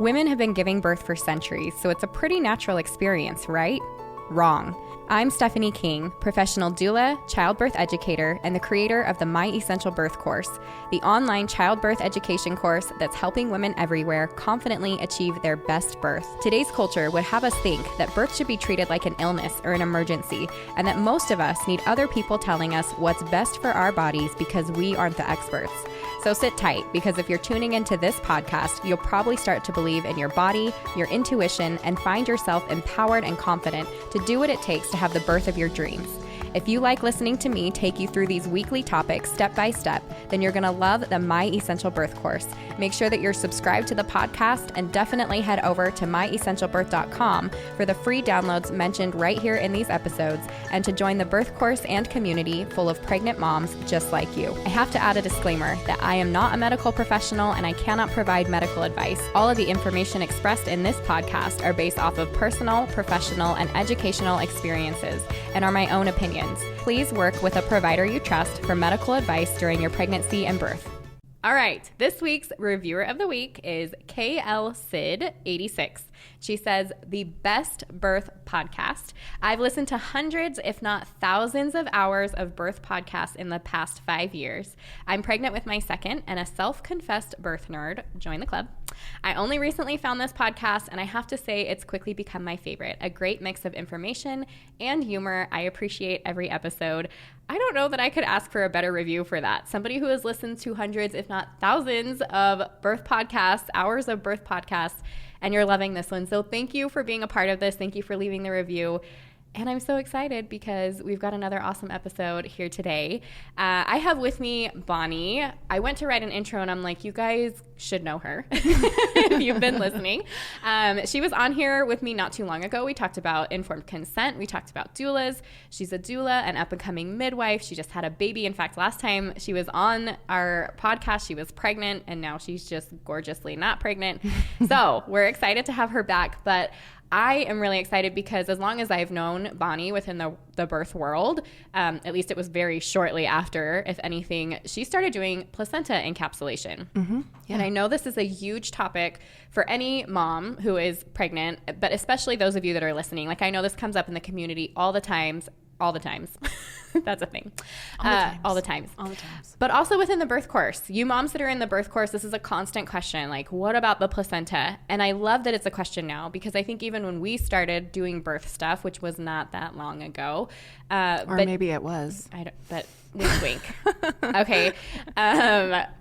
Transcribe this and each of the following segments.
Women have been giving birth for centuries, so it's a pretty natural experience, right? Wrong. I'm Stephanie King, professional doula, childbirth educator, and the creator of the My Essential Birth course, the online childbirth education course that's helping women everywhere confidently achieve their best birth. Today's culture would have us think that birth should be treated like an illness or an emergency, and that most of us need other people telling us what's best for our bodies because we aren't the experts. So sit tight, because if you're tuning into this podcast, you'll probably start to believe in your body, your intuition, and find yourself empowered and confident to do what it takes to have the birth of your dreams. If you like listening to me take you through these weekly topics step by step, then you're going to love the My Essential Birth course. Make sure that you're subscribed to the podcast and definitely head over to myessentialbirth.com for the free downloads mentioned right here in these episodes and to join the birth course and community full of pregnant moms just like you. I have to add a disclaimer that I am not a medical professional and I cannot provide medical advice. All of the information expressed in this podcast are based off of personal, professional, and educational experiences and are my own opinions. Please work with a provider you trust for medical advice during your pregnancy and birth. All right, this week's reviewer of the week is KLSid86. She says, the best birth podcast. I've listened to hundreds, if not thousands of hours of birth podcasts in the past 5 years. I'm pregnant with my second and a self-confessed birth nerd. Join the club. I only recently found this podcast, and I have to say it's quickly become my favorite. A great mix of information and humor. I appreciate every episode. I don't know that I could ask for a better review for that. Somebody who has listened to hundreds, if not thousands of birth podcasts, hours of birth podcasts, and you're loving this one. So thank you for being a part of this. Thank you for leaving the review. And I'm so excited because we've got another awesome episode here today. I have with me Bonnie. I went to write an intro and I'm like, you guys should know her if you've been listening. She was on here with me not too long ago. We talked about informed consent. We talked about doulas. She's a doula, an up-and-coming midwife. She just had a baby. In fact, last time she was on our podcast, she was pregnant, and now she's just gorgeously not pregnant. So we're excited to have her back. But I am really excited because as long as I've known Bonnie within the birth world, at least it was very shortly after, if anything, she started doing placenta encapsulation. Mm-hmm. Yeah. And I know this is a huge topic for any mom who is pregnant, but especially those of you that are listening. Like, I know this comes up in the community all the times. That's a thing. All the times. But also within the birth course. You moms that are in the birth course, this is a constant question. Like, what about the placenta? And I love that it's a question now, because I think even when we started doing birth stuff, which was not that long ago. Or maybe it was. But wink, wink. Okay.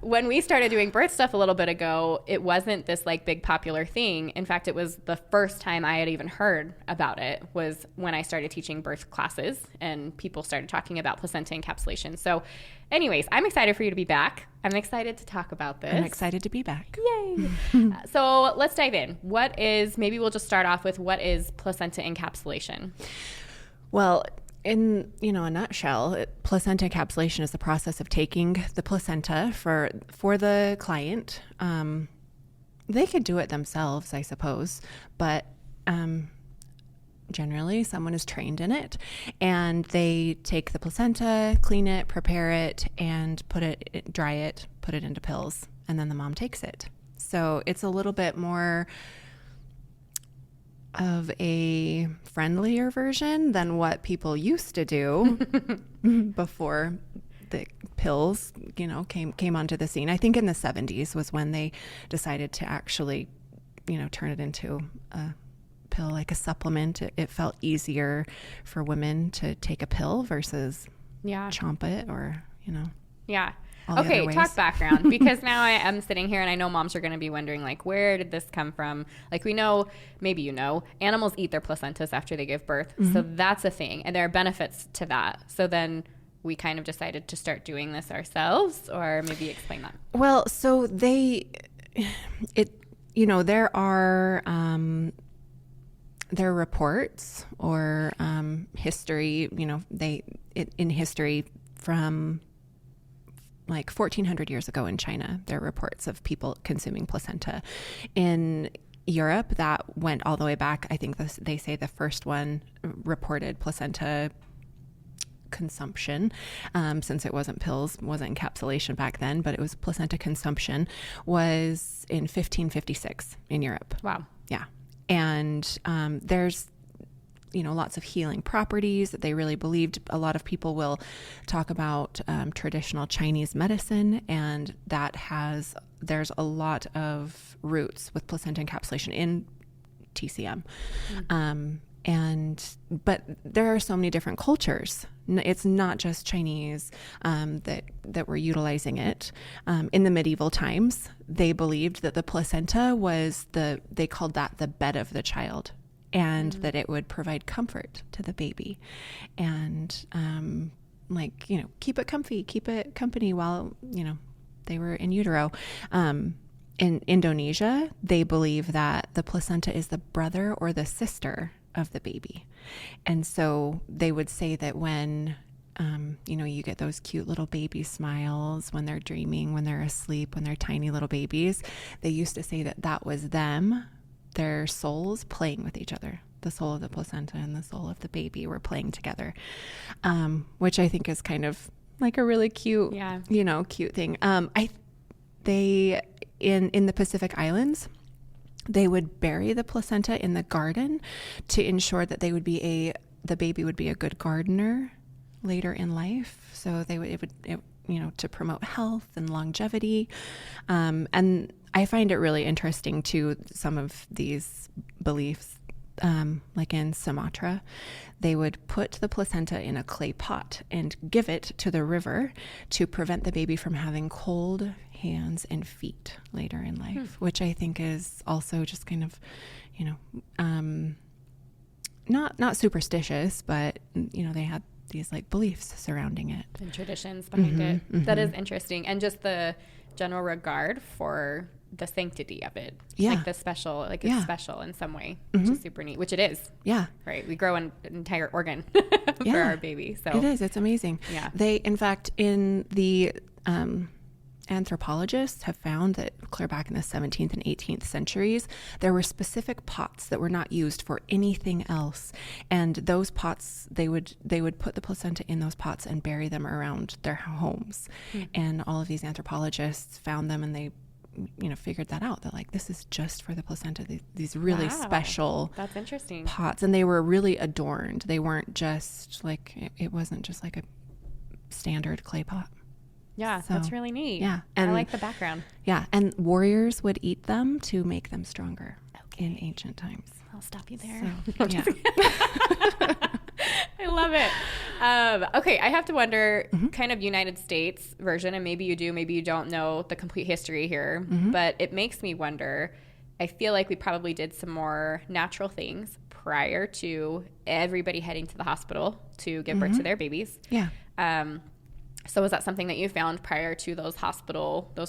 When we started doing birth stuff a little bit ago, it wasn't this like big popular thing. In fact, it was the first time I had even heard about it was when I started teaching birth classes and people started talking about placenta encapsulation. So anyways, I'm excited for you to be back. I'm excited to talk about this. I'm excited to be back. Yay. So let's dive in. Maybe we'll just start off with what is placenta encapsulation? Well, in a nutshell, placenta encapsulation is the process of taking the placenta for the client. They could do it themselves, I suppose, but generally someone is trained in it, and they take the placenta, clean it, prepare it, and dry it, put it into pills, and then the mom takes it. So it's a little bit more of a friendlier version than what people used to do before the pills, came onto the scene. I think in the 70s was when they decided to actually, turn it into a pill, like a supplement. It felt easier for women to take a pill versus chomp it or, Yeah. Okay, talk background, because now I am sitting here and I know moms are going to be wondering, like, where did this come from? Like, we know, maybe animals eat their placentas after they give birth. Mm-hmm. So that's a thing. And there are benefits to that. So then we kind of decided to start doing this ourselves, or maybe explain that. Well, so there are reports or history, in history from like 1400 years ago in China, there are reports of people consuming placenta. In Europe, that went all the way back. I think they say the first one reported placenta consumption, since it wasn't pills, wasn't encapsulation back then, but it was placenta consumption, was in 1556 in Europe. Wow. Yeah. And there's, lots of healing properties that they really believed. A lot of people will talk about traditional Chinese medicine, and there's a lot of roots with placenta encapsulation in TCM. But there are so many different cultures. It's not just Chinese that were utilizing it. In the medieval times, they believed that the placenta was they called that the bed of the child, and that it would provide comfort to the baby, and keep it comfy, keep it company while they were in utero. In Indonesia, they believe that the placenta is the brother or the sister of the baby. And so they would say that when, you get those cute little baby smiles when they're dreaming, when they're asleep, when they're tiny little babies, they used to say that was them, their souls playing with each other. The soul of the placenta and the soul of the baby were playing together, which I think is kind of like a really cute, cute thing. In the Pacific Islands, they would bury the placenta in the garden to ensure that the baby would be a good gardener later in life. So to promote health and longevity. And I find it really interesting too, some of these beliefs, like in Sumatra, they would put the placenta in a clay pot and give it to the river to prevent the baby from having cold hands and feet later in life, which I think is also just kind of, not superstitious, but they had these like beliefs surrounding it and traditions behind it. That is interesting. And just the general regard for the sanctity of it. Yeah. Like the special, it's special in some way, which is super neat, which it is. Yeah. Right. We grow an entire organ for our baby. So it is. It's amazing. Yeah. They, in fact, in the, anthropologists have found that clear back in the 17th and 18th centuries, there were specific pots that were not used for anything else. And those pots, they would put the placenta in those pots and bury them around their homes. And all of these anthropologists found them, and they figured that out, that like, this is just for the placenta, these really special, that's interesting, pots. And they were really adorned. They weren't just like, it wasn't just like a standard clay pot. Yeah, so, that's really neat. Yeah. And I like the background. Yeah. And warriors would eat them to make them stronger in ancient times. I'll stop you there. So, yeah. I love it. Okay, I have to wonder, kind of United States version, and maybe you do, maybe you don't know the complete history here, but it makes me wonder. I feel like we probably did some more natural things prior to everybody heading to the hospital to give birth to their babies. Yeah. So was that something that you found prior to those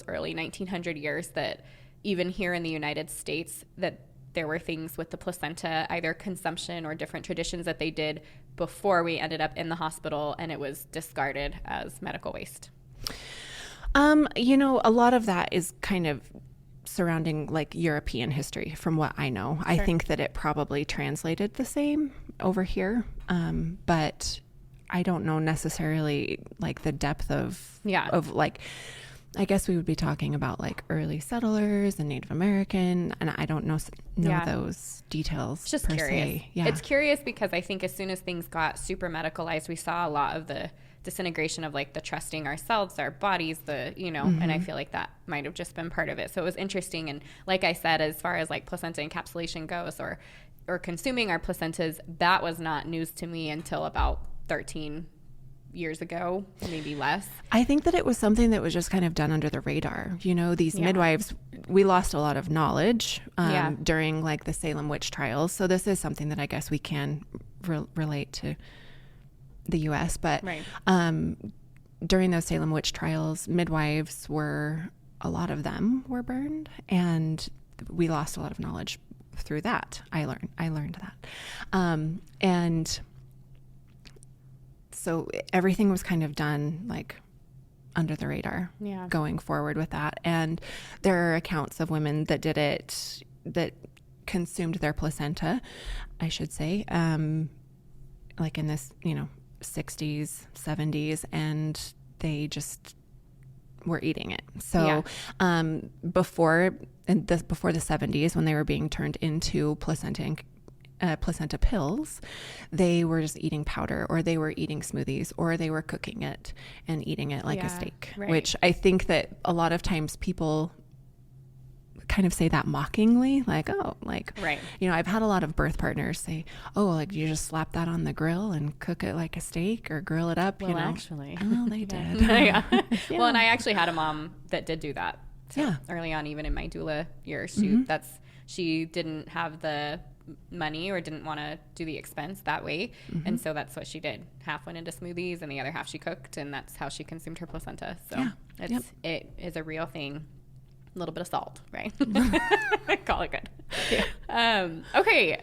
early 1900 years, that even here in the United States, that there were things with the placenta, either consumption or different traditions that they did before we ended up in the hospital and it was discarded as medical waste? A lot of that is kind of surrounding like European history from what I know. Sure. I think that it probably translated the same over here. But I don't know necessarily like the depth of like, I guess we would be talking about like early settlers and Native American, and I don't know those details. Just per curious. Se. Yeah. It's curious because I think as soon as things got super medicalized, we saw a lot of the disintegration of like the trusting ourselves, our bodies, and I feel like that might have just been part of it. So it was interesting. And like I said, as far as like placenta encapsulation goes, or consuming our placentas, that was not news to me until about 13 years ago, maybe less. I think that it was something that was just kind of done under the radar. These midwives, we lost a lot of knowledge during like the Salem witch trials. So this is something that I guess we can relate to the U.S. But during those Salem witch trials, midwives a lot of them were burned, and we lost a lot of knowledge through that. I learned that. And so everything was kind of done like under the radar going forward with that. And there are accounts of women that did it, that consumed their placenta, I should say, like in this, 60s, 70s, and they just were eating it. So before the 70s, when they were being turned into placenta pills, they were just eating powder, or they were eating smoothies, or they were cooking it and eating it like a steak, which I think that a lot of times people kind of say that mockingly, like, oh, like, you know, I've had a lot of birth partners say, oh, like, you just slap that on the grill and cook it like a steak or grill it up, you know. Actually. Oh, they did. Well, and I actually had a mom that did do that. So early on, even in my doula years, she didn't have the money or didn't want to do the expense that way. And so that's what she did. Half went into smoothies and the other half she cooked, and that's how she consumed her placenta. So it is a real thing. A little bit of salt, right? Call it good. Okay.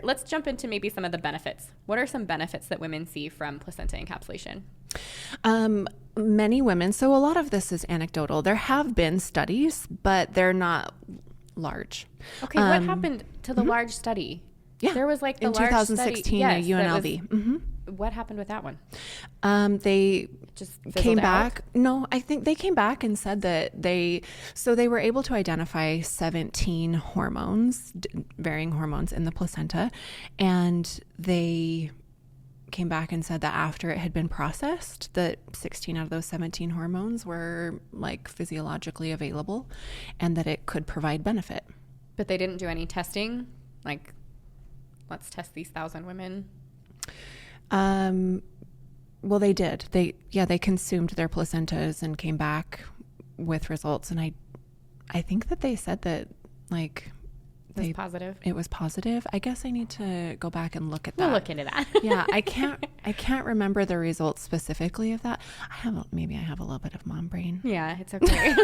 Let's jump into maybe some of the benefits. What are some benefits that women see from placenta encapsulation? Many women, so a lot of this is anecdotal. There have been studies, but they're not large. Okay. What happened to the large study? Yeah. There was like the in large 2016 at UNLV. What happened with that one? They just came back. No, I think they came back and said that they were able to identify 17 hormones, varying hormones in the placenta. And they came back and said that after it had been processed, that 16 out of those 17 hormones were like physiologically available and that it could provide benefit. But they didn't do any testing? Like, let's test these 1,000 women. Well, they did. They consumed their placentas and came back with results. And I think that they said that, like, it was positive. It was positive. I guess I need to go back and look at that. We'll look into that. Yeah, I can't remember the results specifically of that. Maybe I have a little bit of mom brain. Yeah, it's okay.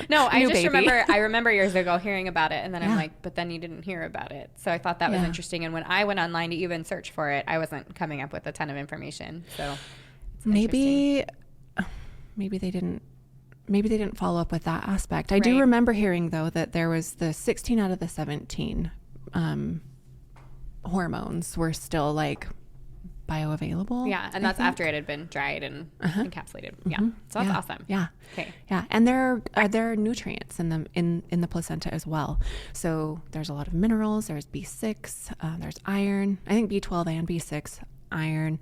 No, I remember years ago hearing about it, and then I'm like, but then you didn't hear about it. So I thought that was interesting. And when I went online to even search for it, I wasn't coming up with a ton of information. So maybe they didn't follow up with that aspect. I do remember hearing, though, that there was the 16 out of the 17 hormones were still like bioavailable. Yeah, and that's after it had been dried and encapsulated. Yeah, so that's awesome. Yeah, okay, yeah, and there are nutrients in them in the placenta as well. So there's a lot of minerals. There's B6. There's iron. I think B12 and B6, iron,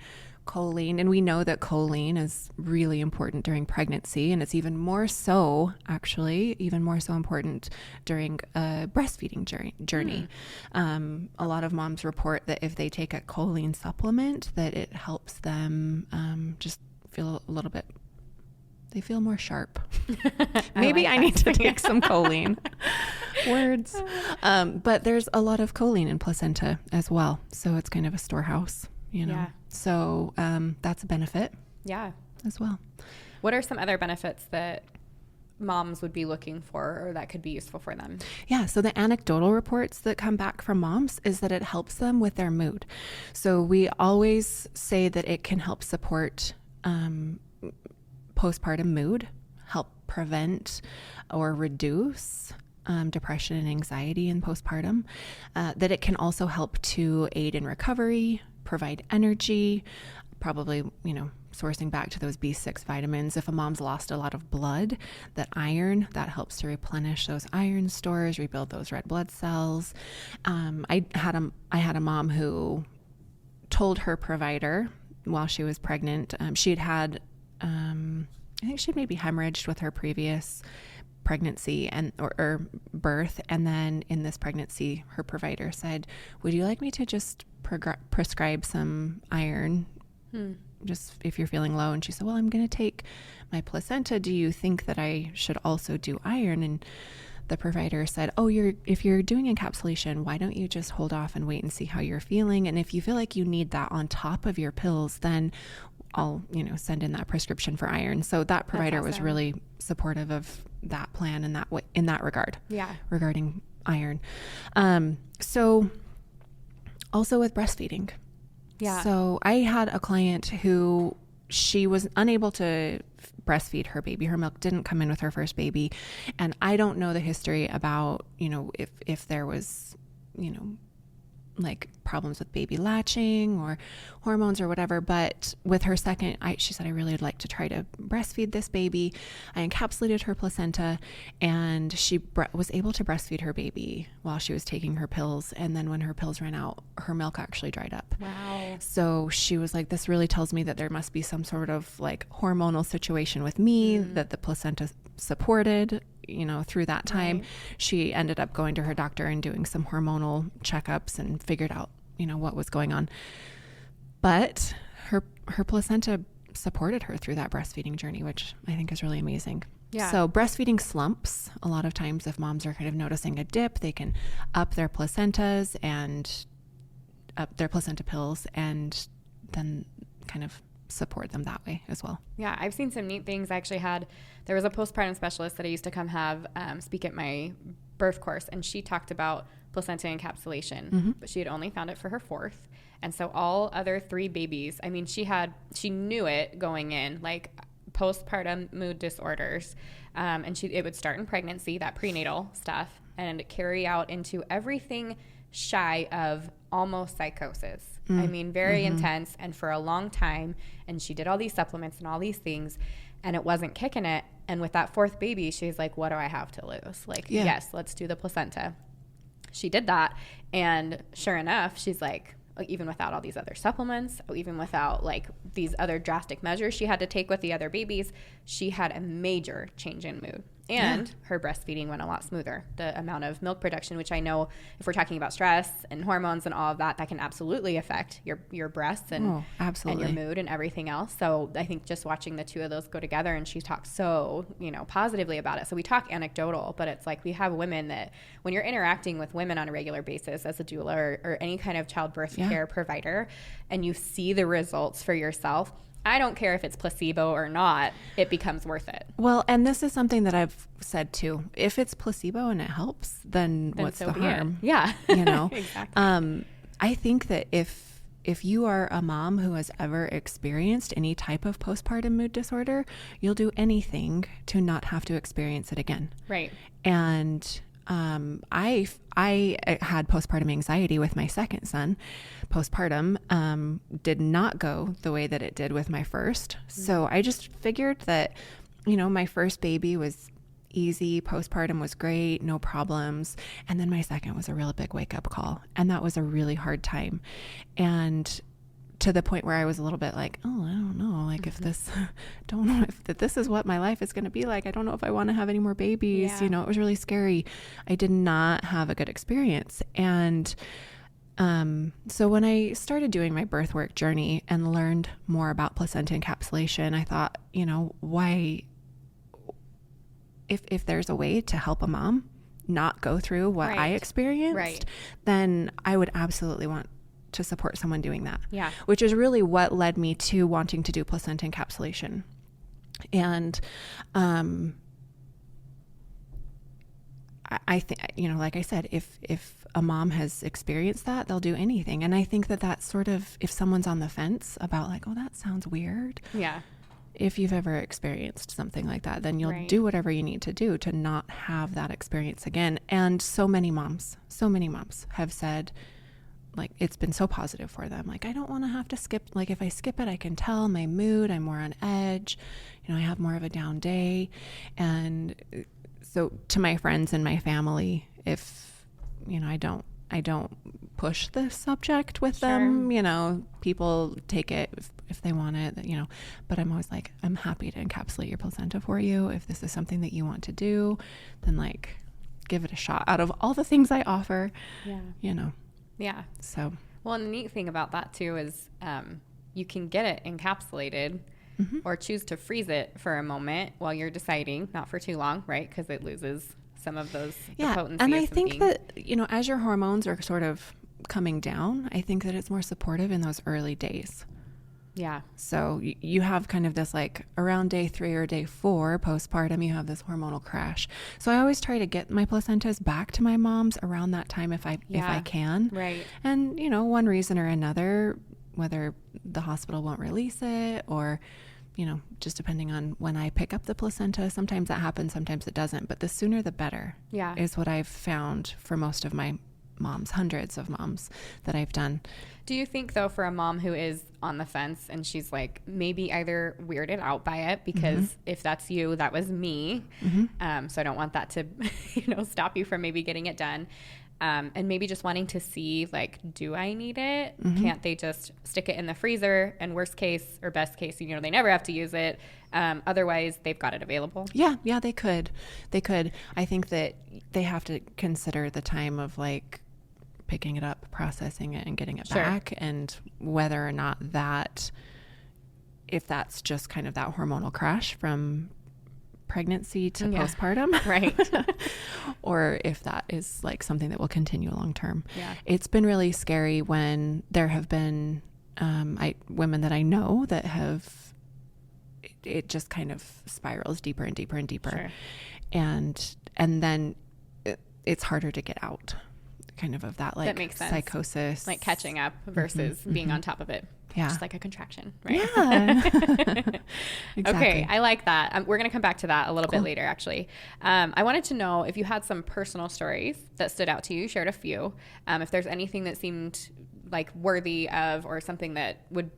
choline, and we know that choline is really important during pregnancy, and it's even more so important during a breastfeeding journey. A lot of moms report that if they take a choline supplement, that it helps them just feel a little bit, they feel more sharp. Maybe I need to take some choline. Words. But there's a lot of choline in placenta as well, so it's kind of a storehouse. You know, so that's a benefit. Yeah, as well. What are some other benefits that moms would be looking for, or that could be useful for them? Yeah, so the anecdotal reports that come back from moms is that it helps them with their mood. So we always say that it can help support postpartum mood, help prevent or reduce depression and anxiety in postpartum, that it can also help to aid in recovery, provide energy, probably, sourcing back to those B6 vitamins. If a mom's lost a lot of blood, that iron, that helps to replenish those iron stores, rebuild those red blood cells. I had a mom who told her provider while she was pregnant, she'd had, I think she'd maybe hemorrhaged with her previous pregnancy or birth, and then in this pregnancy her provider said, would you like me to just prescribe some iron just if you're feeling low? And she said, well, I'm going to take my placenta. Do you think that I should also do iron? And the provider said, oh, if you're doing encapsulation, why don't you just hold off and wait and see how you're feeling? And if you feel like you need that on top of your pills, then I'll, send in that prescription for iron. So that provider was really supportive of that plan in that regard. Yeah. Regarding iron. So also with breastfeeding. Yeah. So I had a client who she was unable to breastfeed her baby. Her milk didn't come in with her first baby. And I don't know the history about, if there was, like problems with baby latching or hormones or whatever. But with her second, she said, I really would like to try to breastfeed this baby. I encapsulated her placenta, and she was able to breastfeed her baby while she was taking her pills. And then when her pills ran out, her milk actually dried up. Wow. So she was like, this really tells me that there must be some sort of like hormonal situation with me that the placenta supported, through that time. Right. She ended up going to her doctor and doing some hormonal checkups and figured out, what was going on. But her placenta supported her through that breastfeeding journey, which I think is really amazing. Yeah. So breastfeeding slumps, a lot of times if moms are kind of noticing a dip, they can up their placentas and up their placenta pills and then kind of support them that way as well. Yeah, I've seen some neat things. There was a postpartum specialist that I used to come have speak at my birth course, and she talked about placenta encapsulation, but she had only found it for her fourth. And so all other three babies, I mean, she knew it going in, like postpartum mood disorders. And it would start in pregnancy, that prenatal stuff, and carry out into everything shy of almost psychosis. I mean, very intense, and for a long time. And she did all these supplements and all these things, and it wasn't kicking it. And with that fourth baby, she's like, what do I have to lose? Like, yes, let's do the placenta. She did that. And sure enough, she's like, even without all these other supplements, even without like these other drastic measures she had to take with the other babies, she had a major change in mood. And her breastfeeding went a lot smoother. The amount of milk production, which I know if we're talking about stress and hormones and all of that, that can absolutely affect your breasts and your mood and everything else. So I think just watching the two of those go together, and she talks so, positively about it. So we talk anecdotal, but it's like we have women that when you're interacting with women on a regular basis as a doula or any kind of childbirth care provider, and you see the results for yourself, I don't care if it's placebo or not, it becomes worth it. Well, and this is something that I've said too. If it's placebo and it helps, then what's the harm? It. Yeah. Exactly. I think that if you are a mom who has ever experienced any type of postpartum mood disorder, you'll do anything to not have to experience it again. Right. And I had postpartum anxiety with my second son. Postpartum did not go the way that it did with my first. So I just figured that, my first baby was easy. Postpartum was great, no problems. And then my second was a real big wake up call. And that was a really hard time. And to the point where I was a little bit like, oh, I don't know, like if this is what my life is going to be like. I don't know if I want to have any more babies. It was really scary. I did not have a good experience. And so when I started doing my birth work journey and learned more about placenta encapsulation, I thought, why, if there's a way to help a mom not go through what I experienced, then I would absolutely want to support someone doing that. Yeah. Which is really what led me to wanting to do placenta encapsulation. And I think, like I said, if a mom has experienced that, they'll do anything. And I think that that's sort of, if someone's on the fence about like, oh, that sounds weird. Yeah. If you've ever experienced something like that, then you'll do whatever you need to do to not have that experience again. And so many moms have said, like, it's been so positive for them. Like, I don't want to have to skip. Like, if I skip it, I can tell my mood, I'm more on edge. I have more of a down day. And so to my friends and my family, if, I don't push the subject with them, people take it if they want it, but I'm always like, I'm happy to encapsulate your placenta for you. If this is something that you want to do, then like, give it a shot. Out of all the things I offer, Yeah. So, well, and the neat thing about that too is you can get it encapsulated or choose to freeze it for a moment while you're deciding, not for too long, right? Because it loses some of those the potency. And I think that, as your hormones are sort of coming down, I think that it's more supportive in those early days. Yeah. So you have kind of this like around day 3 or day 4 postpartum, you have this hormonal crash. So I always try to get my placentas back to my mom's around that time if I can. Right. And, one reason or another, whether the hospital won't release it or, just depending on when I pick up the placenta, sometimes that happens, sometimes it doesn't. But the sooner the better is what I've found for most of my moms, hundreds of moms that I've done. Do you think, though, for a mom who is on the fence and she's like maybe either weirded out by it, because if that's you, that was me. So I don't want that to, stop you from maybe getting it done. And maybe just wanting to see, like, do I need it? Can't they just stick it in the freezer, and worst case or best case, they never have to use it. Otherwise, they've got it available. Yeah, they could. I think that they have to consider the time of, like, picking it up, processing it, and getting it back, and whether or not if that's just kind of that hormonal crash from pregnancy to postpartum, right? Or if that is like something that will continue long term. Yeah. It's been really scary when there have been women that I know that have, it just kind of spirals deeper and deeper and deeper. Sure. And then it's harder to get out kind of that, like, that makes sense. Psychosis, like catching up versus being on top of it. Yeah. Just like a contraction, right? Yeah. Exactly. Okay. I like that. We're going to come back to that a little bit later, actually. I wanted to know if you had some personal stories that stood out to you, shared a few, if there's anything that seemed like worthy of, or something that would,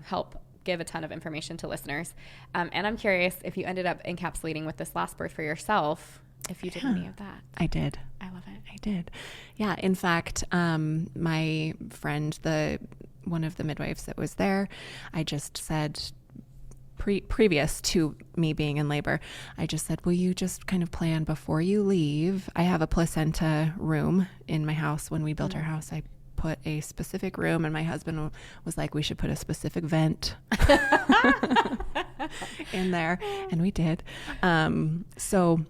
help give a ton of information to listeners. And I'm curious if you ended up encapsulating with this last birth for yourself, if you did any of that. I did. I love it. I did. Yeah. In fact, my friend, one of the midwives that was there, I just said, previous to me being in labor, I just said, will you just kind of plan before you leave? I have a placenta room in my house. When we built our house, I put a specific room, and my husband was like, we should put a specific vent in there. And we did. So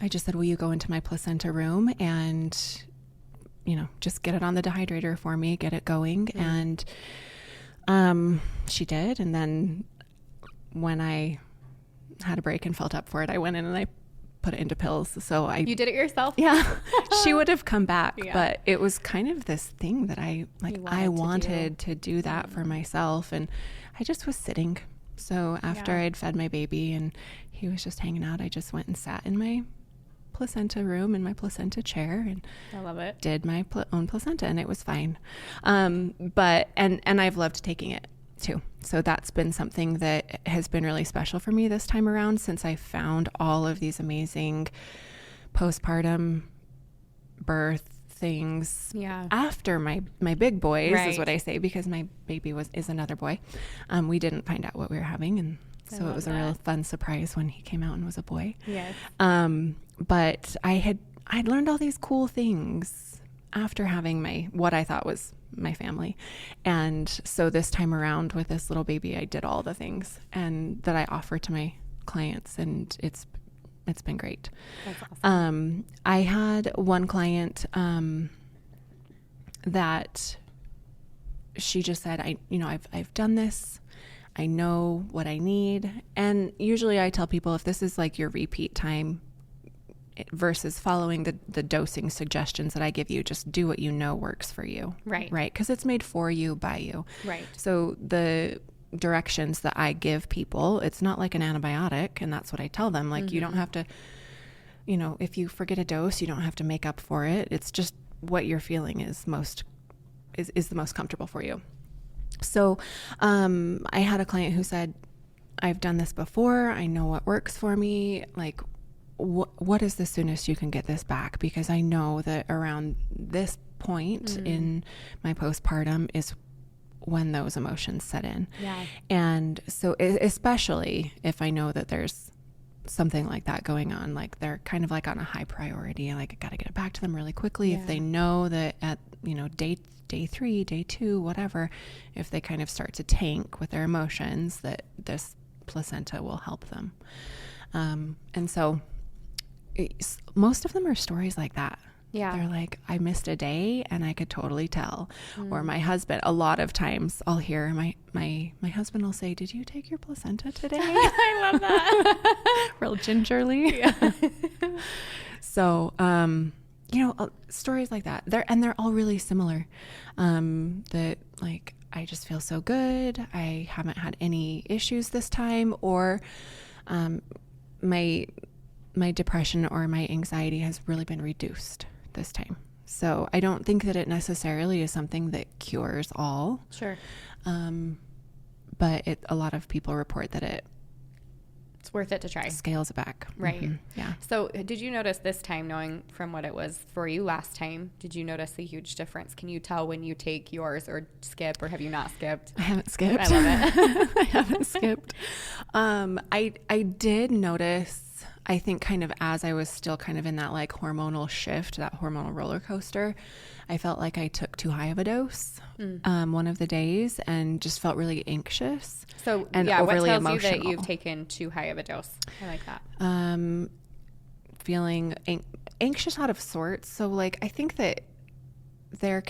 I just said, will you go into my placenta room and, just get it on the dehydrator for me, get it going. And she did. And then when I had a break and felt up for it, I went in and I put it into pills. So You did it yourself? Yeah. She would have come back, but it was kind of this thing that I wanted to do that for myself. And I just was sitting. So after I'd fed my baby and he was just hanging out, I just went and sat in my placenta room in my placenta chair, and I love it. Did my own placenta, and it was fine. But I've loved taking it too. So that's been something that has been really special for me this time around, since I found all of these amazing postpartum birth things after my big boys, is what I say, because my baby is another boy. We didn't find out what we were having, and so it was a real fun surprise when he came out and was a boy. Yes. But I'd learned all these cool things after having what I thought was my family. And so this time around with this little baby, I did all the things and that I offer to my clients, and it's been great. That's awesome. I had one client, that she just said, I've done this. I know what I need. And usually I tell people, if this is like your repeat time versus following the dosing suggestions that I give you, just do what you know works for you. Right. Right. Because it's made for you, by you. Right. So the directions that I give people, it's not like an antibiotic. And that's what I tell them. Like, you don't have to, if you forget a dose, you don't have to make up for it. It's just what you're feeling is the most comfortable for you. So I had a client who said, I've done this before. I know what works for me. Like, what is the soonest you can get this back? Because I know that around this point in my postpartum is when those emotions set in. Yeah. And so especially if I know that there's something like that going on, like they're kind of like on a high priority, like I got to get it back to them really quickly. Yeah. If they know that at, day 3, day 2, whatever, if they kind of start to tank with their emotions, that this placenta will help them. And so most of them are stories like that. Yeah. They're like, I missed a day and I could totally tell. Or my husband, a lot of times I'll hear my husband will say, did you take your placenta today? I love that. Real gingerly. Yeah. So, stories like that, they're all really similar. That like, I just feel so good. I haven't had any issues this time, or, my depression or my anxiety has really been reduced this time. So I don't think that it necessarily is something that cures all. Sure. But a lot of people report that it's worth it to try. Scales it back. Right. Mm-hmm. Yeah. So did you notice this time, knowing from what it was for you last time, did you notice a huge difference? Can you tell when you take yours or skip, or have you not skipped? I haven't skipped. I love it. I haven't skipped. I did notice, I think kind of as I was still kind of in that like hormonal shift, that hormonal roller coaster, I felt like I took too high of a dose one of the days and just felt really anxious. So and yeah, what overly tells emotional. you that you've taken too high of a dose? I like that. Feeling anxious out of sorts. So like, I think that it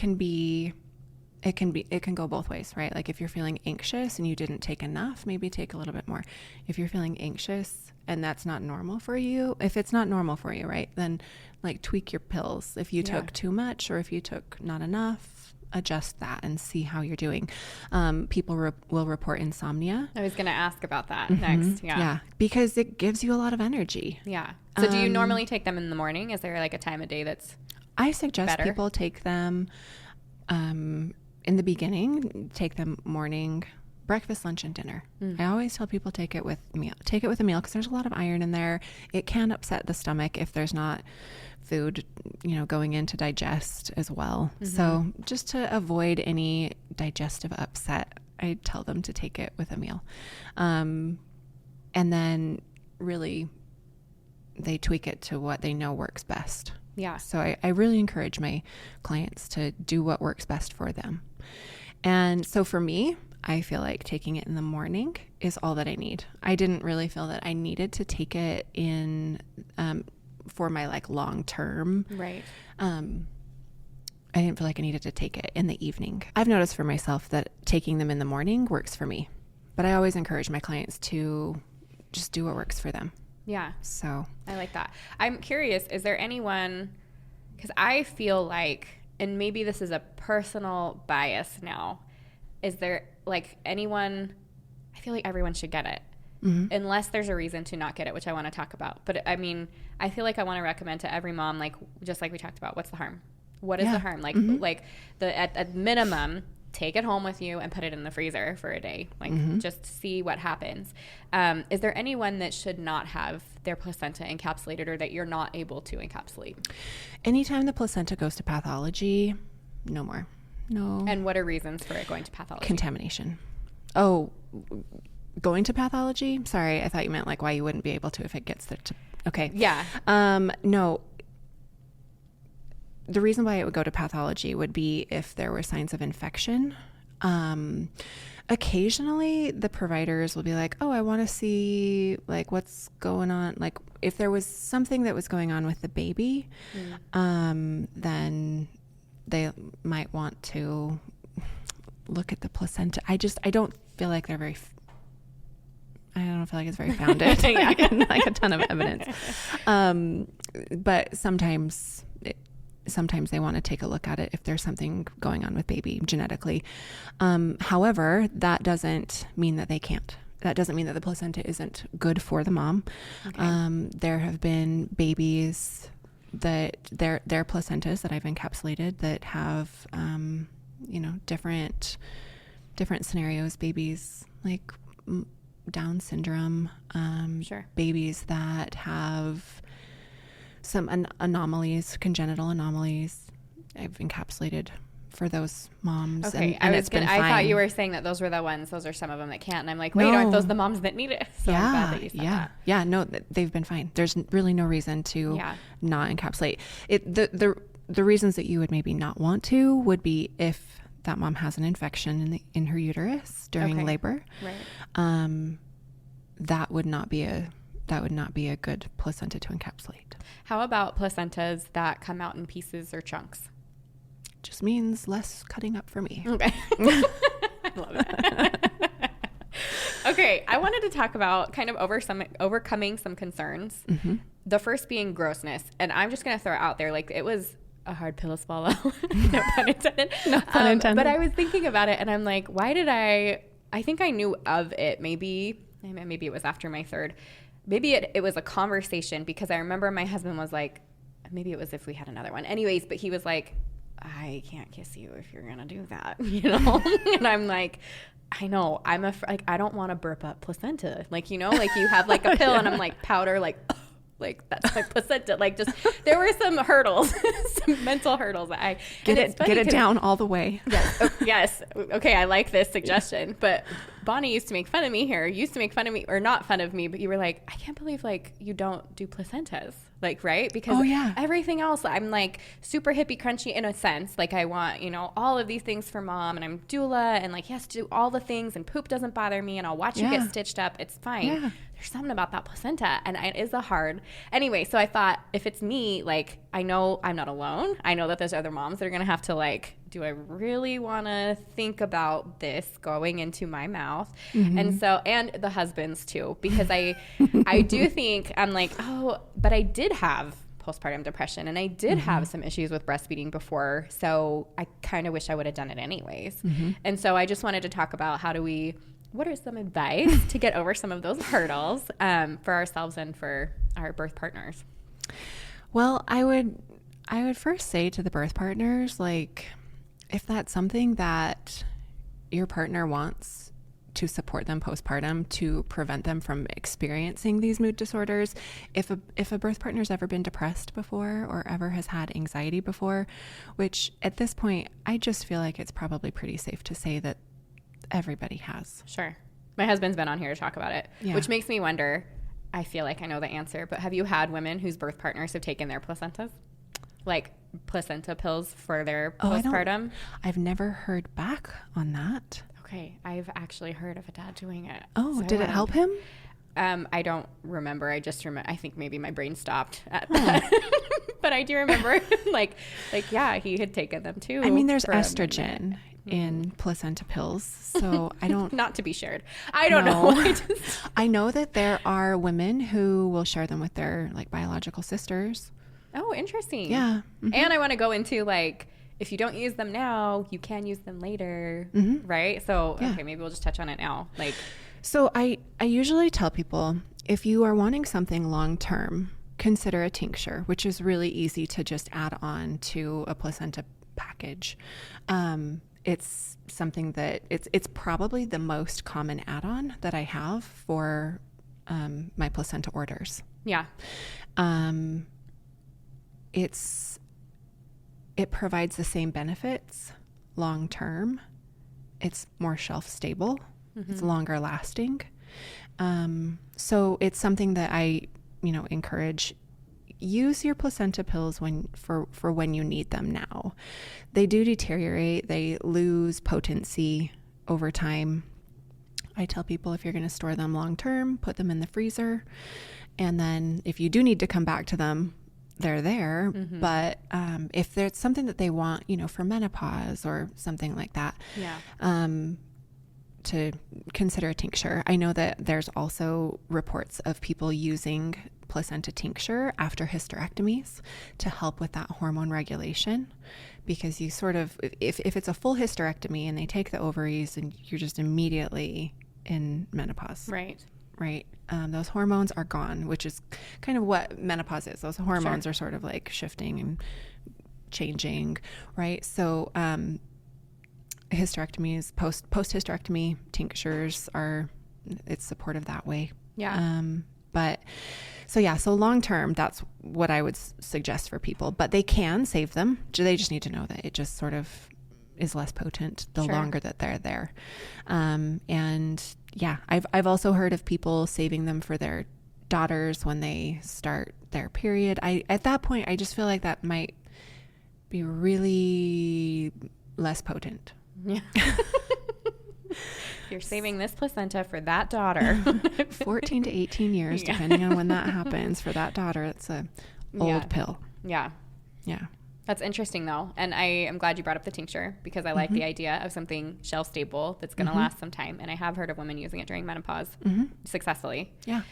can go both ways, right? Like if you're feeling anxious and you didn't take enough, maybe take a little bit more. If you're feeling anxious and that's not normal for you, if it's not normal for you, right, then like tweak your pills. If you took too much or if you took not enough, adjust that and see how you're doing. People will report insomnia. I was going to ask about that next. Yeah. Yeah. Because it gives you a lot of energy. Yeah. So do you normally take them in the morning? Is there like a time of day that's I suggest better? People take them in the beginning, take them morning, breakfast, lunch, and dinner. I always tell people take it with a meal because there's a lot of iron in there. It can upset the stomach if there's not food, going in to digest as well. So just to avoid any digestive upset, I tell them to take it with a meal. And then really they tweak it to what they know works best. Yeah. So I really encourage my clients to do what works best for them. And so for me, I feel like taking it in the morning is all that I need. I didn't really feel that I needed to take it in for my like long term. Right. I didn't feel like I needed to take it in the evening. I've noticed for myself that taking them in the morning works for me, but I always encourage my clients to just do what works for them. Yeah. So I like that. I'm curious, is there anyone, because I feel like, and maybe this is a personal bias now, is there like anyone, I feel like everyone should get it. Unless there's a reason to not get it, which I want to talk about. But I mean, I feel like I want to recommend to every mom, like, just like we talked about, what's the harm? What is the harm? Like, at minimum, take it home with you and put it in the freezer for a day. Like, just see what happens. Is there anyone that should not have their placenta encapsulated or that you're not able to encapsulate? Anytime the placenta goes to pathology, no more. No. And what are reasons for it going to pathology? Contamination. Oh, going to pathology? Sorry, I thought you meant like why you wouldn't be able to if it gets there to... Okay. Yeah. No. The reason why it would go to pathology would be if there were signs of infection. Occasionally the providers will be like, oh, I want to see like what's going on. Like if there was something that was going on with the baby, then they might want to look at the placenta. I don't feel like they're very... I don't feel like it's very founded. Like a ton of evidence. But sometimes they want to take a look at it if there's something going on with baby genetically. However, that doesn't mean that they can't. That doesn't mean that the placenta isn't good for the mom. Okay. There have been babies that their placentas that I've encapsulated that have, different scenarios, babies like Down syndrome, babies that have some anomalies, congenital anomalies. I've encapsulated for those moms. Okay, and it's been fine. I thought you were saying that those were the ones. Those are some of them that can't. And I'm like, wait, aren't those the moms that need it? So I'm glad that you said that. Yeah. No, they've been fine. There's really no reason to not encapsulate it. The reasons that you would maybe not want to would be if that mom has an infection in her uterus during labor. Right. That would not be a good placenta to encapsulate. How about placentas that come out in pieces or chunks? Just means less cutting up for me. Okay. I love it. Okay, I wanted to talk about kind of overcoming some concerns. The first being grossness. And I'm just going to throw it out there. Like, it was a hard pill to swallow. No pun intended. No pun intended. But I was thinking about it and I'm like, why did I think I knew of it. Maybe it was after my third. Maybe it was a conversation because I remember my husband was like, maybe it was if we had another one. Anyways, but he was like, I can't kiss you if you're going to do that, you know? And I'm like, I know, like, I don't want to burp up placenta. Like, you know, like you have like a pill and I'm like powder, like that's my placenta. Like just, there were some hurdles, some mental hurdles. That get it down all the way. Yes. Oh, yes. Okay. I like this suggestion, but Bonnie used to make fun of me here, or not fun of me, but you were like, I can't believe like you don't do placentas. Like, right? Because everything else, I'm like super hippie crunchy in a sense. Like I want, you know, all of these things for mom, and I'm doula, and like he has to do all the things, and poop doesn't bother me, and I'll watch you get stitched up. It's fine. Yeah. There's something about that placenta, and it is a hard. Anyway, so I thought if it's me, like I know I'm not alone. I know that there's other moms that are gonna have to like, do I really want to think about this going into my mouth? And so, and the husbands too, because I do think I'm like, oh, but I did have postpartum depression, and I did have some issues with breastfeeding before. So I kind of wish I would have done it anyways. And so I just wanted to talk about what are some advice to get over some of those hurdles for ourselves and for our birth partners? Well, I would first say to the birth partners, like, if that's something that your partner wants to support them postpartum to prevent them from experiencing these mood disorders, if a birth partner's ever been depressed before or ever has had anxiety before, which at this point, I just feel like it's probably pretty safe to say that everybody has. Sure. My husband's been on here to talk about it, which makes me wonder, I feel like I know the answer, but have you had women whose birth partners have taken their placentas? Like placenta pills for their postpartum? I've never heard back on that. Okay. I've actually heard of a dad doing it. Oh, so did it help him? I don't remember. I just remember, I think maybe my brain stopped at that. But I do remember like, yeah, he had taken them too. I mean, there's estrogen in placenta pills, so I don't... Not to be shared. I don't know. I know that there are women who will share them with their like biological sisters. Oh, interesting. Yeah. And I want to go into like, if you don't use them now, you can use them later, right? So, okay, maybe we'll just touch on it now. Like, so I usually tell people, if you are wanting something long-term, consider a tincture, which is really easy to just add on to a placenta package. It's something that it's probably the most common add-on that I have for my placenta orders. Yeah. It provides the same benefits long term. It's more shelf stable. It's longer lasting. So it's something that I, encourage. Use your placenta pills for when you need them now. They do deteriorate. They lose potency over time. I tell people if you're going to store them long term, put them in the freezer. And then if you do need to come back to them, they're there. But if there's something that they want, for menopause or something like that, to consider a tincture. I know that there's also reports of people using placenta tincture after hysterectomies to help with that hormone regulation, because you sort of, if it's a full hysterectomy and they take the ovaries and you're just immediately in menopause. Right. Those hormones are gone, which is kind of what menopause is. Those hormones are sort of like shifting and changing, right? So hysterectomies, post-hysterectomy tinctures it's supportive that way. Yeah. So long-term, that's what I would suggest for people, but they can save them. They just need to know that it just sort of is less potent the longer that they're there. I've also heard of people saving them for their daughters when they start their period. At that point, I just feel like that might be really less potent. Yeah. You're saving this placenta for that daughter. 14 to 18 years, depending on when that happens. For that daughter, it's a old pill. Yeah. Yeah. That's interesting though. And I am glad you brought up the tincture, because I like the idea of something shelf stable that's going to last some time. And I have heard of women using it during menopause successfully. Yeah.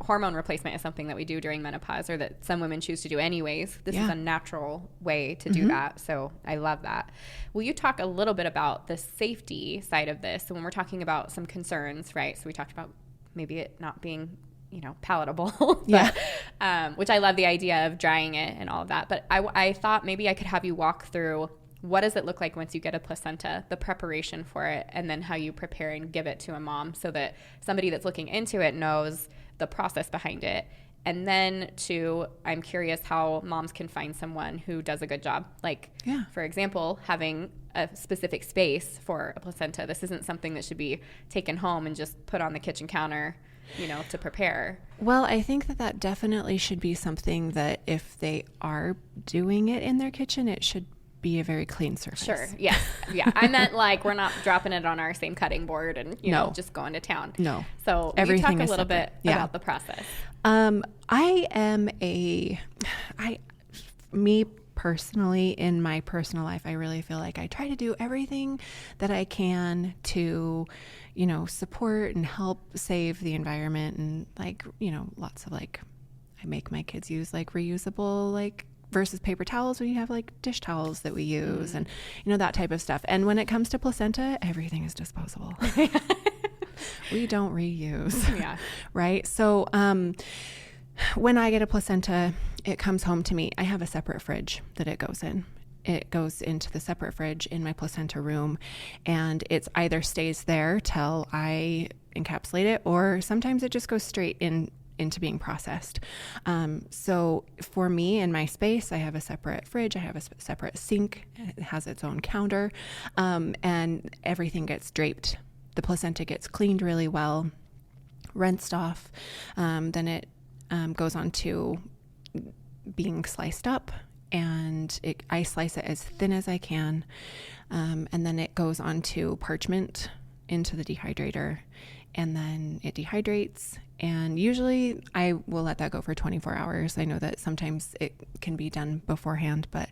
Hormone replacement is something that we do during menopause, or that some women choose to do anyways. This is a natural way to do that. So I love that. Will you talk a little bit about the safety side of this? So when we're talking about some concerns, right? So we talked about maybe it not being palatable, but, which I love the idea of drying it and all of that. But I thought maybe I could have you walk through what does it look like once you get a placenta, the preparation for it, and then how you prepare and give it to a mom so that somebody that's looking into it knows the process behind it. And then I'm curious how moms can find someone who does a good job. Like, for example, having a specific space for a placenta. This isn't something that should be taken home and just put on the kitchen counter, to prepare. Well, I think that definitely should be something that if they are doing it in their kitchen, it should be a very clean surface. Sure. Yeah. Yeah. I meant like we're not dropping it on our same cutting board and, just going to town. No. So everything talk a is little separate. bit about the process. Me personally, in my personal life, I really feel like I try to do everything that I can to, support and help save the environment, and lots of I make my kids use reusable versus paper towels. We have dish towels that we use and, that type of stuff. And when it comes to placenta, everything is disposable. We don't reuse. Yeah. Right. So, when I get a placenta, it comes home to me. I have a separate fridge that it goes in. It goes into the separate fridge in my placenta room, and it's either stays there till I encapsulate it, or sometimes it just goes straight into being processed. So for me in my space, I have a separate fridge. I have a separate sink. It has its own counter, and everything gets draped. The placenta gets cleaned really well, rinsed off. Then it goes on to being sliced up, and I slice it as thin as I can. And then it goes on to parchment into the dehydrator, and then it dehydrates. And usually I will let that go for 24 hours. I know that sometimes it can be done beforehand, but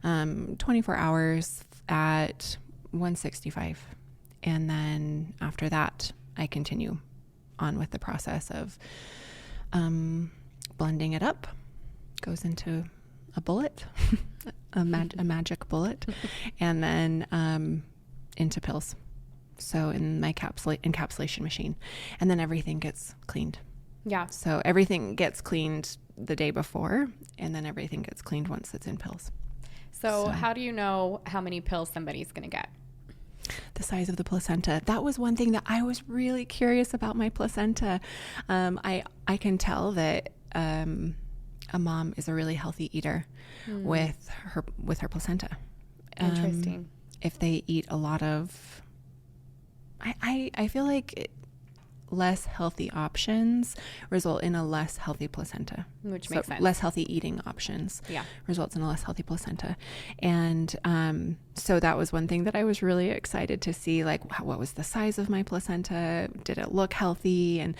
24 hours at 165. And then after that, I continue on with the process of blending it up. Goes into a bullet, a magic bullet, and then into pills. So in my encapsulation machine, and then everything gets cleaned. Yeah. So everything gets cleaned the day before, and then everything gets cleaned once it's in pills. So how do you know how many pills somebody's going to get? The size of the placenta. That was one thing that I was really curious about my placenta. I can tell that a mom is a really healthy eater with her placenta. Interesting. If they eat a lot of, I feel like less healthy options result in a less healthy placenta. Which makes sense. Less healthy eating options results in a less healthy placenta. And so that was one thing that I was really excited to see, what was the size of my placenta? Did it look healthy? And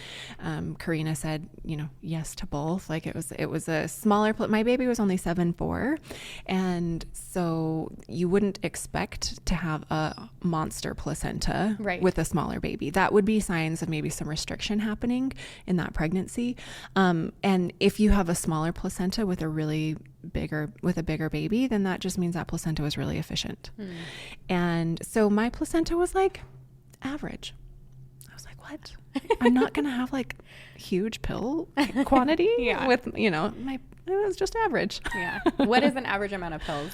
Karina said, yes to both. It was a smaller, my baby was only 7'4". And so you wouldn't expect to have a monster placenta with a smaller baby. That would be signs of maybe some restriction happening in that pregnancy. And if you have a smaller placenta with a bigger baby, then that just means that placenta was really efficient. And so my placenta was average. I was like, what? I'm not going to have huge pill quantity with, it was just average. Yeah. What is an average amount of pills?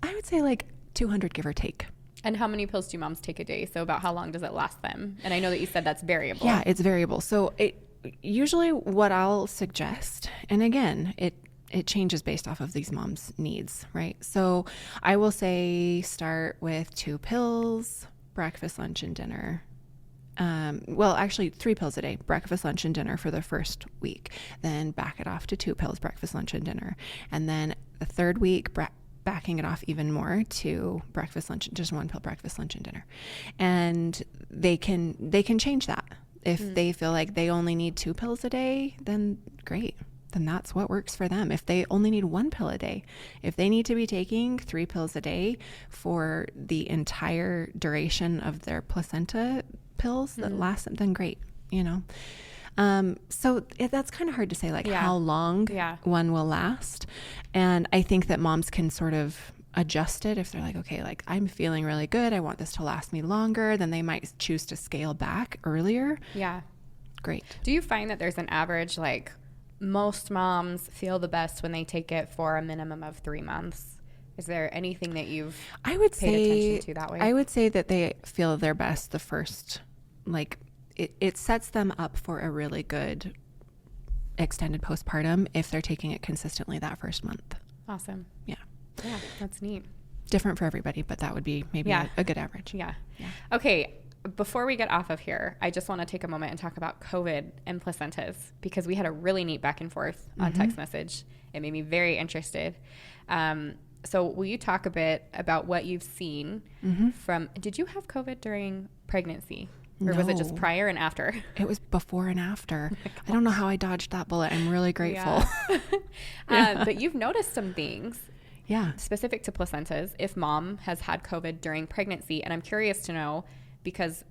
I would say 200, give or take. And how many pills do moms take a day? So about how long does it last them? And I know that you said that's variable. Yeah, it's variable. So usually what I'll suggest, and again, it changes based off of these moms' needs, right? So I will say start with 2 pills, breakfast, lunch, and dinner. Well, actually 3 pills a day, breakfast, lunch, and dinner for the first week. Then back it off to 2 pills, breakfast, lunch, and dinner. And then the third week, backing it off even more to breakfast, lunch, just 1 pill, breakfast, lunch, and dinner. And they can change that. If they feel like they only need 2 pills a day, then great. Then that's what works for them. If they only need 1 pill a day, if they need to be taking 3 pills a day for the entire duration of their placenta pills that last them, then great, So that's kind of hard to say, how long one will last. And I think that moms can sort of adjust it if they're okay, I'm feeling really good, I want this to last me longer, then they might choose to scale back earlier. Yeah. great. Do you find that there's an average, like most moms feel the best when they take it for a minimum of 3 months? Is there anything that you've paid attention to that way? I would say that they feel their best the first, like it sets them up for a really good extended postpartum if they're taking it consistently that first month. Awesome. Yeah. Yeah, that's neat. Different for everybody, but that would be maybe a good average. Yeah. Okay. Before we get off of here, I just want to take a moment and talk about COVID and placentas, because we had a really neat back and forth on text message. It made me very interested. So will you talk a bit about what you've seen from, did you have COVID during pregnancy? Or was it just prior and after? It was before and after. I don't know how I dodged that bullet. I'm really grateful. Yeah. But you've noticed some things specific to placentas if mom has had COVID during pregnancy. And I'm curious to know, because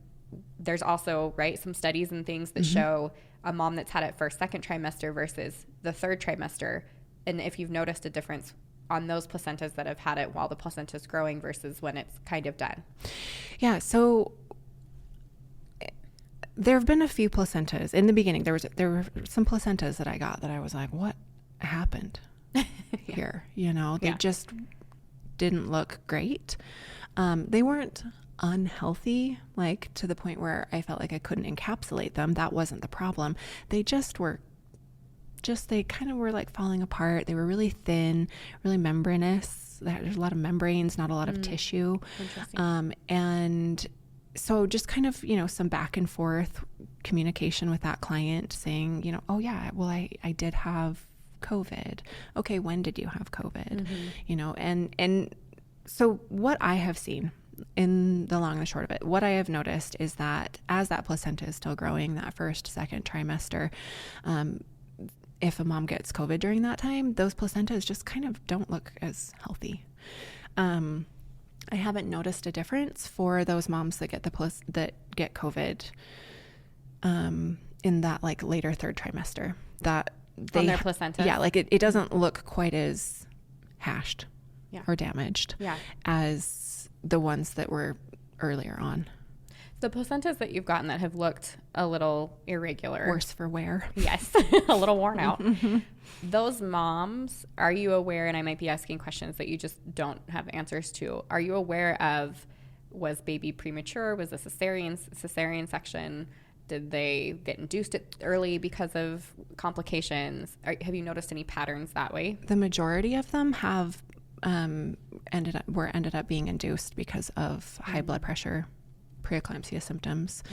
there's also, some studies and things that show a mom that's had it first, second trimester versus the third trimester. And if you've noticed a difference on those placentas that have had it while the placenta's growing versus when it's kind of done. Yeah. So there have been a few placentas in the beginning. There were some placentas that I got that I was like, what happened here? They just didn't look great. They weren't unhealthy, like to the point where I felt like I couldn't encapsulate them. That wasn't the problem. They kind of were like falling apart. They were really thin, really membranous. There's a lot of membranes, not a lot of tissue. Interesting. And so just kind of, some back and forth communication with that client saying, oh yeah, well, I did have COVID. Okay. When did you have COVID? And so what I have seen in the long and the short of it, what I have noticed is that as that placenta is still growing, that first, second trimester, if a mom gets COVID during that time, those placentas just kind of don't look as healthy. I haven't noticed a difference for those moms that get that get COVID in that like later third trimester. That on their placentas? Yeah, like it doesn't look quite as hashed or damaged as the ones that were earlier on. The placentas that you've gotten that have looked a little irregular. Worse for wear. Yes, a little worn out. Those moms, are you aware, and I might be asking questions that you just don't have answers to, are you aware of, was baby premature? Was a cesarean section? Did they get induced early because of complications? Have you noticed any patterns that way? The majority of them have ended up being induced because of high blood pressure, preeclampsia symptoms.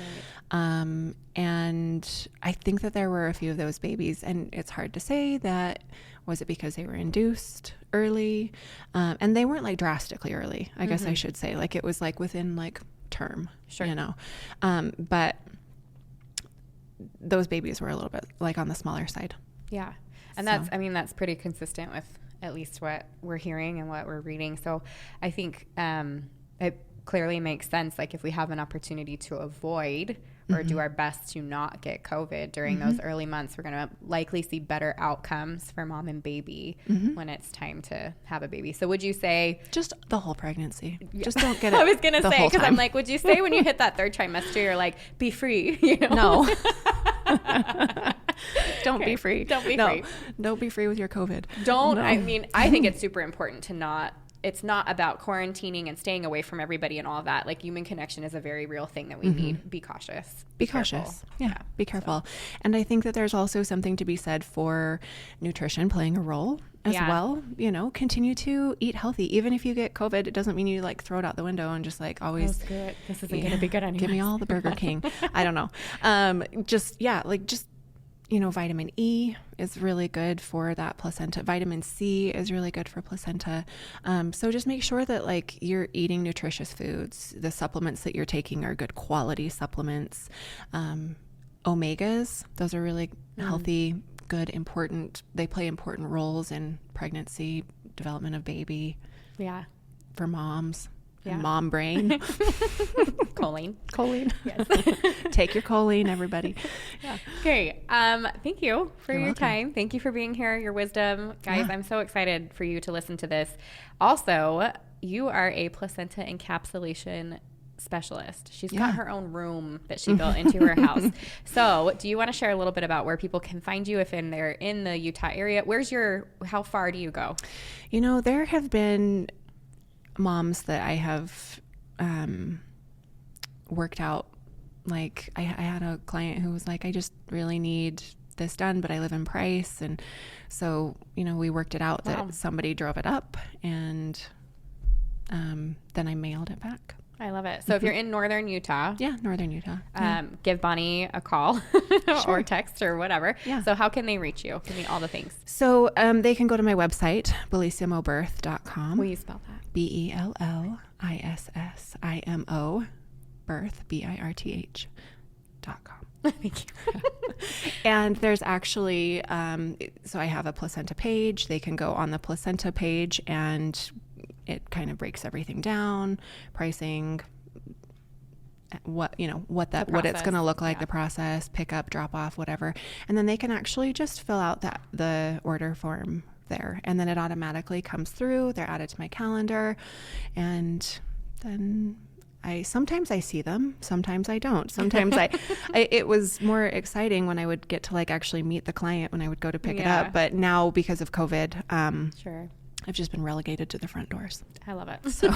Right. And I think that there were a few of those babies, and it's hard to say that, was it because they were induced early? And they weren't like drastically early, I guess I should say. Like it was like within like term, but those babies were a little bit like on the smaller side. Yeah. And that's pretty consistent with at least what we're hearing and what we're reading. So I think it clearly makes sense. Like if we have an opportunity to avoid or do our best to not get COVID during those early months, we're going to likely see better outcomes for mom and baby when it's time to have a baby. So would you say just the whole pregnancy? Just don't get it. I was going to say, because I'm like, would you say when you hit that third trimester, you're like, be free? No. Don't be free. Don't be free. Don't be free with your COVID. Don't. No. I mean, I think it's super important to not. It's not about quarantining and staying away from everybody and all of that. Like human connection is a very real thing that we need. Be cautious. Be cautious. Yeah. Be careful. So. And I think that there's also something to be said for nutrition playing a role as well. Continue to eat healthy. Even if you get COVID, it doesn't mean you like throw it out the window and just like always. That's good. This isn't going to be good anymore. Give me all the Burger King. I don't know. Vitamin E is really good for that placenta. Vitamin C is really good for placenta. So just make sure that like you're eating nutritious foods. The supplements that you're taking are good quality supplements. Omegas, those are really healthy, good, important. They play important roles in pregnancy, development of baby. Yeah. For moms. Yeah. Mom brain. Choline. Yes. Take your choline, everybody. Yeah. Okay. Thank you for your time. Thank you for being here, your wisdom. Guys, I'm so excited for you to listen to this. Also, you are a placenta encapsulation specialist. She's got her own room that she built into her house. So do you want to share a little bit about where people can find you if they're in the Utah area? How far do you go? There have been moms that I have worked out. Like I had a client who was like, I just really need this done, but I live in Price. And so, we worked it out that somebody drove it up, and then I mailed it back. I love it. So if you're in northern Utah. Yeah, northern Utah. Give Bonnie a call or text or whatever. Yeah. So how can they reach you? Give me all the things. So they can go to my website, bellissimobirth.com. Will you spell that? BELLISSIMO birth, BIRTH.com. Thank you. And there's actually, so I have a placenta page. They can go on the placenta page, and it kind of breaks everything down, pricing, what it's going to look like, the process, pick up, drop off, whatever. And then they can actually just fill out the order form there, and then it automatically comes through. They're added to my calendar, and then sometimes I see them, sometimes I don't. Sometimes it was more exciting when I would get to actually meet the client when I would go to pick it up. But now, because of COVID, sure, I've just been relegated to the front doors. I love it. So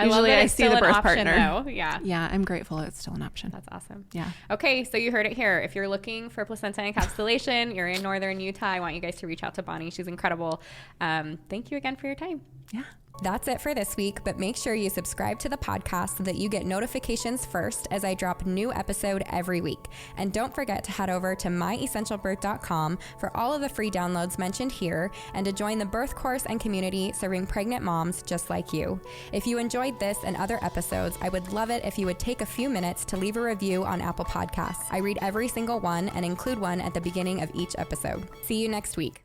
usually I see the birth partner. Though. Yeah. Yeah, I'm grateful it's still an option. That's awesome. Yeah. Okay, so you heard it here. If you're looking for placenta encapsulation, you're in northern Utah, I want you guys to reach out to Bonnie. She's incredible. Thank you again for your time. Yeah. That's it for this week, but make sure you subscribe to the podcast so that you get notifications first as I drop new episode every week. And don't forget to head over to myessentialbirth.com for all of the free downloads mentioned here, and to join the birth course and community serving pregnant moms just like you. If you enjoyed this and other episodes, I would love it if you would take a few minutes to leave a review on Apple Podcasts. I read every single one and include one at the beginning of each episode. See you next week.